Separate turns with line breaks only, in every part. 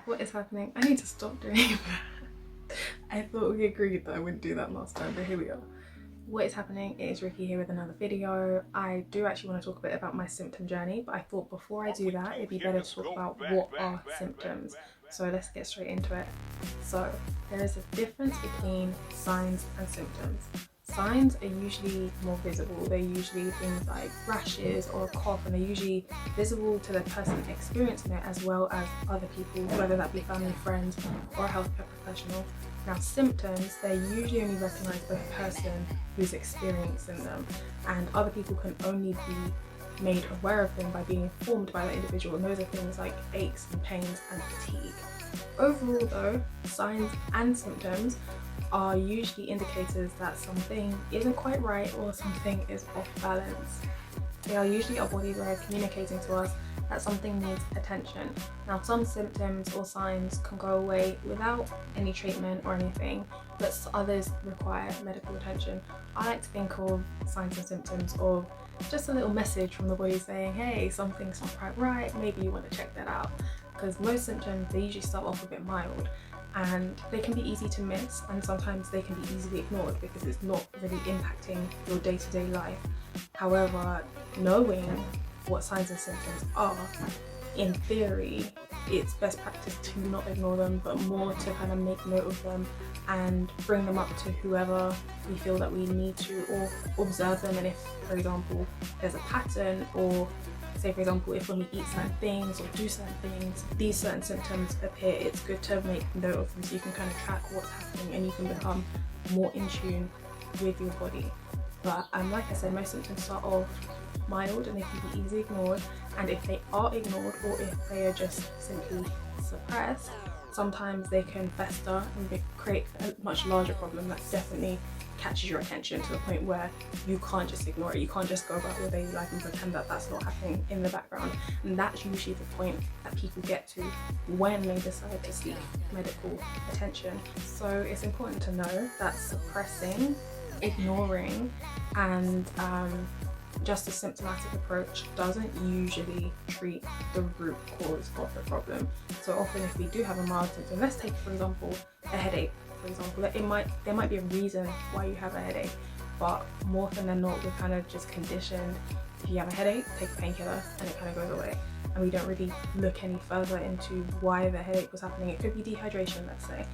What is happening? I need to stop doing that. I thought we agreed that I wouldn't do that last time, but here we are. What is happening? It is Ricky here with another video. I do actually want to talk a bit about my symptom journey, but I thought before I do that, it'd be better to talk about what are symptoms. So let's get straight into it. So there is a difference between signs and symptoms. Signs are usually more visible. They're usually things like rashes or a cough, and they're usually visible to the person experiencing it as well as other people, whether that be family, friends, or a healthcare professional. Now, symptoms, they're usually only recognised by the person who's experiencing them, and other people can only be made aware of them by being informed by that individual, and those are things like aches and pains and fatigue. Overall though, signs and symptoms are usually indicators that something isn't quite right or something is off balance. They are usually our body's way of communicating to us that something needs attention. Now, some symptoms or signs can go away without any treatment or anything, but others require medical attention. I like to think of signs and symptoms of just a little message from the body saying, hey, something's not quite right, maybe you want to check that out. Because most symptoms, they usually start off a bit mild, and they can be easy to miss, and sometimes they can be easily ignored because it's not really impacting your day-to-day life. However, knowing what signs and symptoms are, in theory, it's best practice to not ignore them, but more to kind of make note of them and bring them up to whoever we feel that we need to, or observe them. And if, for example, there's a pattern, or say for example, if when we eat certain things or do certain things, these certain symptoms appear, it's good to make note of them so you can kind of track what's happening and you can become more in tune with your body. But like I said, most symptoms start off mild and they can be easily ignored, and if they are ignored or if they are just simply suppressed, sometimes they can fester and create a much larger problem that definitely catches your attention to the point where you can't just ignore it. You can't just go about your daily life and pretend that that's not happening in the background, and that's usually the point that people get to when they decide to seek medical attention. So it's important to know that suppressing, ignoring, and just a symptomatic approach doesn't usually treat the root cause of the problem. So often if we do have a mild symptom, let's take for example a headache, for example, there might be a reason why you have a headache, but more often than not we're kind of just conditioned, if you have a headache, take a painkiller and it kind of goes away, and we don't really look any further into why the headache was happening. It could be dehydration, let's say,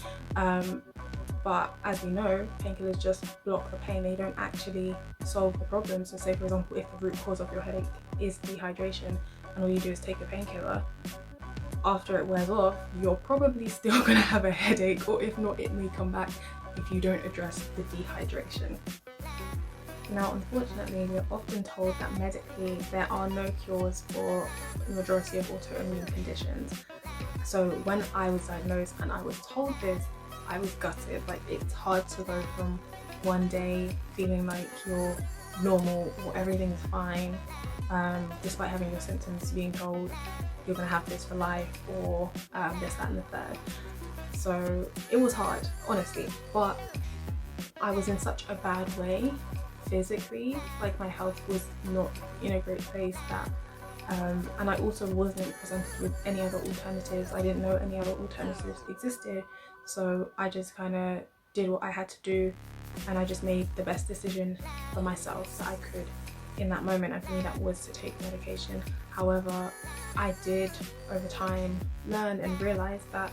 but as we know, painkillers just block the pain, they don't actually solve the problem. So say for example, if the root cause of your headache is dehydration and all you do is take a painkiller, after it wears off, you're probably still going to have a headache, or if not, it may come back if you don't address the dehydration. Now, unfortunately, we're often told that medically there are no cures for the majority of autoimmune conditions. So when I was diagnosed and I was told this, I was gutted. Like, it's hard to go from one day feeling like you're normal or everything's fine, despite having your symptoms, being told you're gonna have this for life, or this, that and the third. So it was hard, honestly, but I was in such a bad way physically, like my health was not in a great place, that and I also wasn't presented with any other alternatives. I didn't know any other alternatives existed, so I just kind of did what I had to do, and I just made the best decision for myself that I could in that moment, and for me that was to take medication. However, I did over time learn and realize that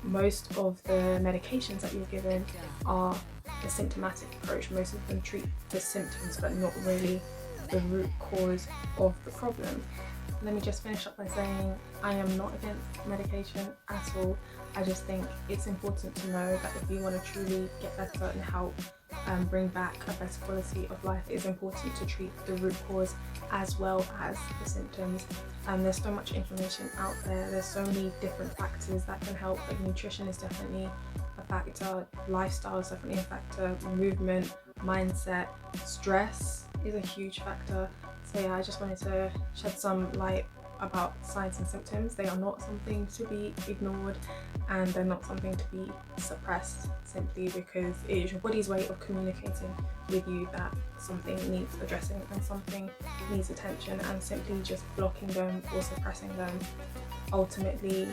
most of the medications that you're given are a symptomatic approach. Most of them treat the symptoms but not really the root cause of the problem. Let me just finish up by saying I am not against medication at all. I just think it's important to know that if you want to truly get better and help bring back a better quality of life, it is important to treat the root cause as well as the symptoms. There's so much information out there, there's so many different factors that can help. Like, nutrition is definitely a factor, lifestyle is definitely a factor, movement, mindset, stress is a huge factor. So yeah, I just wanted to shed some light about signs and symptoms. They are not something to be ignored, and they're not something to be suppressed simply because it is your body's way of communicating with you that something needs addressing and something needs attention, and simply just blocking them or suppressing them ultimately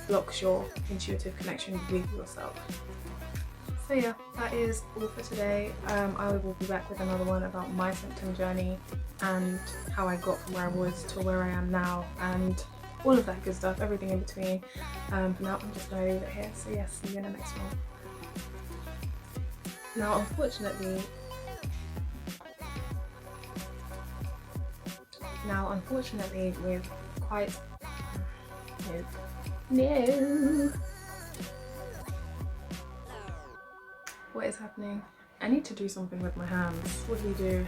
blocks your intuitive connection with yourself. So yeah, that is all for today. I will be back with another one about my symptom journey and how I got from where I was to where I am now, and all of that good stuff, everything in between. For now, I'm just going to leave it here. So yes, see you in the next one. Now, unfortunately, with quite no. What is happening? I need to do something with my hands. What do we do?